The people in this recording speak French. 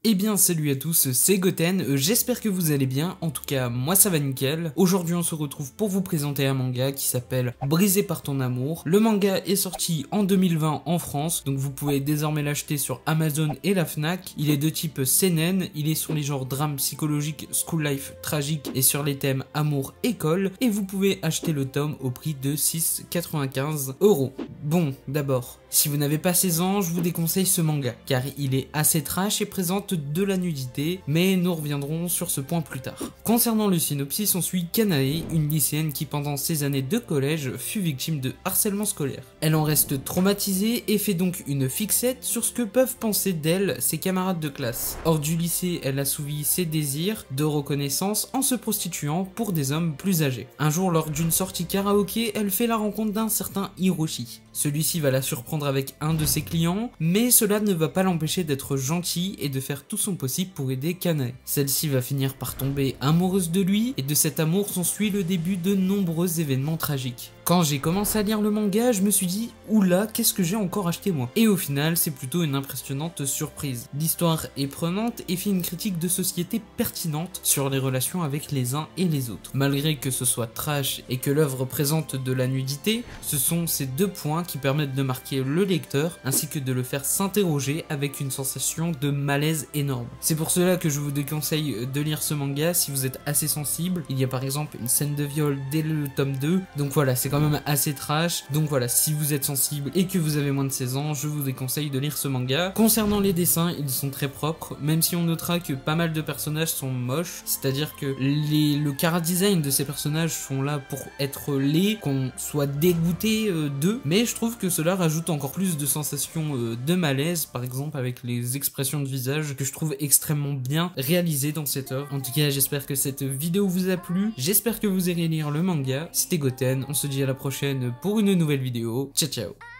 Eh bien salut à tous, c'est Goten, j'espère que vous allez bien, en tout cas moi ça va nickel. Aujourd'hui on se retrouve pour vous présenter un manga qui s'appelle Brisé par ton amour. Le manga est sorti en 2020 en France, donc vous pouvez désormais l'acheter sur Amazon et la Fnac. Il est de type seinen, il est sur les genres drame psychologique, school life, tragique et sur les thèmes amour, école. Et vous pouvez acheter le tome au prix de 6,95 €. Bon, d'abord, si vous n'avez pas 16 ans, je vous déconseille ce manga, car il est assez trash et présente de la nudité, mais nous reviendrons sur ce point plus tard. Concernant le synopsis, on suit Kanae, une lycéenne qui pendant ses années de collège fut victime de harcèlement scolaire. Elle en reste traumatisée et fait donc une fixette sur ce que peuvent penser d'elle ses camarades de classe. Hors du lycée, elle assouvit ses désirs de reconnaissance en se prostituant pour des hommes plus âgés. Un jour, lors d'une sortie karaoké, elle fait la rencontre d'un certain Hiroshi. Celui-ci va la surprendre avec un de ses clients, mais cela ne va pas l'empêcher d'être gentil et de faire tout son possible pour aider Kanae. Celle-ci va finir par tomber amoureuse de lui, et de cet amour s'ensuit le début de nombreux événements tragiques. Quand j'ai commencé à lire le manga, je me suis dit « Oula, qu'est-ce que j'ai encore acheté moi ?» Et au final, c'est plutôt une impressionnante surprise. L'histoire est prenante et fait une critique de société pertinente sur les relations avec les uns et les autres. Malgré que ce soit trash et que l'œuvre présente de la nudité, ce sont ces deux points qui permettent de marquer le lecteur ainsi que de le faire s'interroger avec une sensation de malaise énorme. C'est pour cela que je vous déconseille de lire ce manga si vous êtes assez sensible. Il y a par exemple une scène de viol dès le tome 2, donc voilà, c'est quand même assez trash. Donc voilà, si vous êtes sensible et que vous avez moins de 16 ans, je vous déconseille de lire ce manga. Concernant les dessins, ils sont très propres, même si on notera que pas mal de personnages sont moches, c'est-à-dire que le chara-design de ces personnages sont là pour être laids, qu'on soit dégoûté d'eux, mais je trouve que cela rajoute encore plus de sensations de malaise, par exemple avec les expressions de visage que je trouve extrêmement bien réalisées dans cette œuvre. En tout cas, j'espère que cette vidéo vous a plu, j'espère que vous irez lire le manga. C'était Goten, on se dit à la prochaine pour une nouvelle vidéo. Ciao ciao.